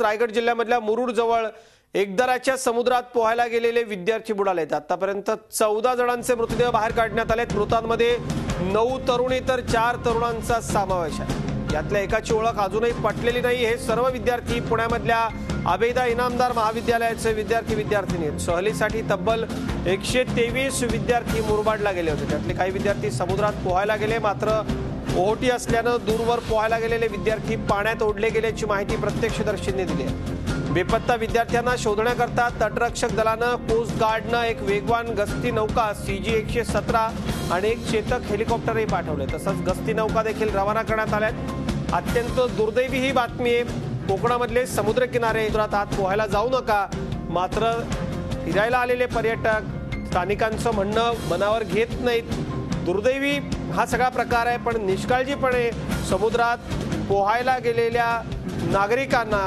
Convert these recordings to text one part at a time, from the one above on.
रायगड जिल्ह्यामधल्या मुरुड जवळ एकदराच्या समुद्रात पोहायला गेलेले विद्यार्थी बुडालेत। आतापर्यंत 14 जणांचे मृतदेह बाहेर काढण्यात आलेत। मृतांमध्ये 9 तरुणी तर 4 तरुणांचा समावेश आहे। यातल्या एकाची ओळख अजूनही पटलेली नाही। हे सर्व विद्यार्थी पुण्यामधल्या आबेदा इनामदार महाविद्यालयाचे विद्यार्थी आहेत। सहलीसाठी तब्बल 123 विद्यार्थी मुरबाडला गेले होते। त्यातले काही विद्यार्थी समुद्रात पोहायला गेले, मात्र ओहोटी असल्यानं दूरवर पोहायला गेलेले विद्यार्थी पाण्यात ओढले गेल्याची माहिती प्रत्यक्षदर्शींनी दिली आहे। बेपत्ता विद्यार्थ्यांना शोधण्याकरता तटरक्षक दलानं, कोस्ट गार्डनं एक वेगवान गस्ती नौका CG-117 आणि एक चेतक हेलिकॉप्टरही पाठवले। तसंच गस्ती नौका देखील रवाना करण्यात आल्यात। अत्यंत दुर्दैवी ही बातमी आहे। कोकणामधले समुद्रकिनारे आत पोहायला जाऊ नका, मात्र फिरायला आलेले पर्यटक स्थानिकांचं म्हणणं मनावर घेत नाहीत। दुर्दैवी हा सगळा प्रकार आहे, पण निष्काळजीपणे समुद्रात पोहायला गेलेल्या नागरिकांना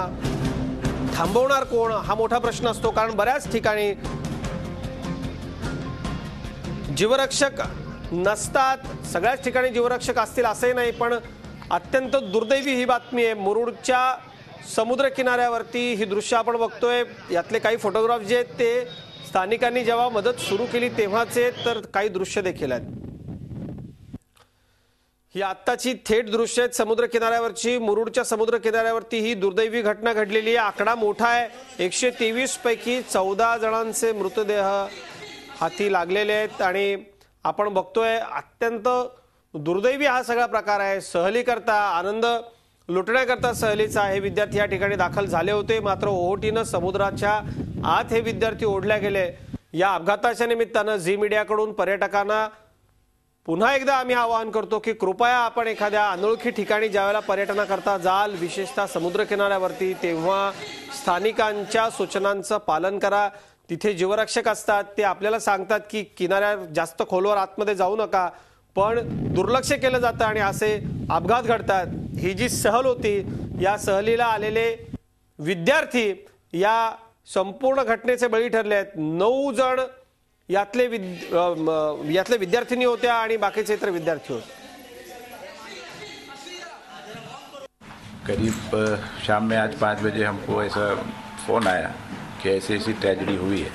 थांबवणार कोण हा मोठा प्रश्न असतो। कारण बऱ्याच ठिकाणी जीवरक्षक नसतात, सगळ्याच ठिकाणी जीवरक्षक असतील असंही नाही, पण अत्यंत दुर्दैवी ही बातमी आहे। मुरुडच्या समुद्र किनाऱ्यावरती ही दृश्य आपण बघतोय। यातले काही फोटोग्राफ जे आहेत ते स्थानिकांनी जेव्हा मदत सुरू केली तेव्हाचे, तर काही दृश्य देखील आहेत। ही आत्ताची थेट दृश्य आहेत समुद्र किनाऱ्यावरची। मुरुडच्या समुद्र किनाऱ्यावरती ही दुर्दैवी घटना घडलेली आहे। आकडा मोठा आहे। 123 पैकी 14 जणांचे मृतदेह हाती लागलेले आहेत आणि आपण बघतोय अत्यंत दुर्दैवी हा सगळा प्रकार आहे। सहली करता, आनंद लुटण्याकरता सहलीचा हे विद्यार्थी या ठिकाणी दाखल झाले होते, मात्र ओहोटीनं समुद्राच्या आत हे विद्यार्थी ओढले गेले। या अपघाताच्या निमित्तानं झी मीडियाकडून पर्यटकांना पुन्हा एकदा आम्ही आवाहन करतो की कृपया आपण एखाद्या अनोळखी ठिकाणी ज्यावेळेला पर्यटनाकरता जाल, विशेषतः समुद्र किनाऱ्यावरती, तेव्हा स्थानिकांच्या सूचनांचं पालन करा। तिथे जीवरक्षक असतात, ते आपल्याला सांगतात की किनाऱ्यावर जास्त खोलवर आतमध्ये जाऊ नका, पण दुर्लक्ष केलं जातं आणि असे अपघात घडतात। ही जी सहल होती, या सहलीला आलेले विद्यार्थी या संपूर्ण घटनेचे बळी ठरले आहेत। 9 जण यातले विद्यार्थिनी होत्या आणि बाकीचे इतर विद्यार्थी होते। करीब शाम में आज 5 बजे हमको ऐसा फ़ोन आया कि ऐसी ट्रेजेडी हुई है।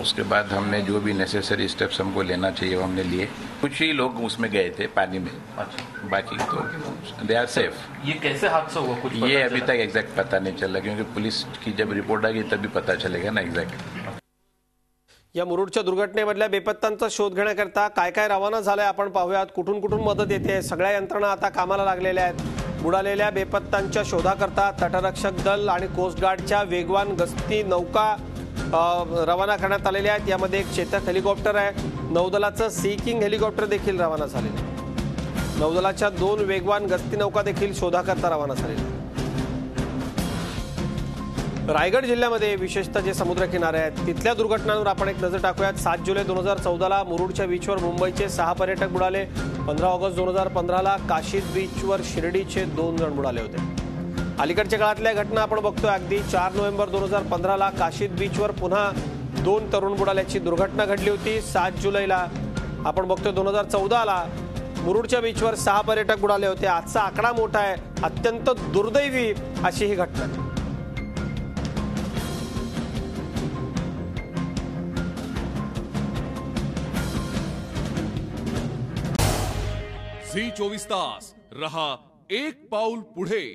उसके बाद हमने जो भी नेसेसरी स्टेप्स हमको लेना चाहिए वो हमने लिए। कुछ ही लोग उसमें गए थे पानी में, बाकी तो दे आर सेफ। ये कैसे हादसा हुआ कुछ ये अभी तक एग्जैक्ट पता नहीं चला, क्योंकि पुलिस की जब रिपोर्ट आएगी तभी पता चलेगा ना एग्जैक्ट। या मुरुडच्या दुर्घटनेमधल्या बेपत्तांचा शोध घेण्याकरता काय काय रवाना झालंय आपण पाहूयात। कुठून कुठून मदत येते, सगळ्या यंत्रणा आता कामाला लागलेल्या आहेत। बुडालेल्या बेपत्तांच्या शोधाकरता तटरक्षक दल आणि कोस्ट गार्डच्या वेगवान गस्ती नौका रवाना करण्यात आलेल्या आहेत। यामध्ये एक चेतक हेलिकॉप्टर आहे। नौदलाचं सी किंग हेलिकॉप्टर देखील रवाना झालेलं आहे। नौदलाच्या 2 वेगवान गस्ती नौका देखील शोधाकरता रवाना झालेल्या आहेत। रायगड जिल्ह्यामध्ये विशेषतः जे समुद्र किनारे आहेत तिथल्या दुर्घटनांवर आपण एक नजर टाकूयात। 7 जुलै 2014ला मुरुडच्या बीचवर मुंबईचे 6 पर्यटक बुडाले। 15 ऑगस्ट 2015ला काशीद बीचवर शिर्डीचे 2 जण बुडाले होते। अलीकडच्या काळातल्या घटना आपण बघतोय। अगदी 4 नोव्हेंबर 2015ला काशीद बीचवर पुन्हा 2 तरुण बुडाल्याची दुर्घटना घडली होती। 7 जुलैला आपण बघतोय 2014ला मुरुडच्या बीचवर 6 पर्यटक बुडाले होते। आजचा आकडा मोठा आहे। अत्यंत दुर्दैवी अशी ही घटना। झी 24 तास रहा एक पाऊल पुढे।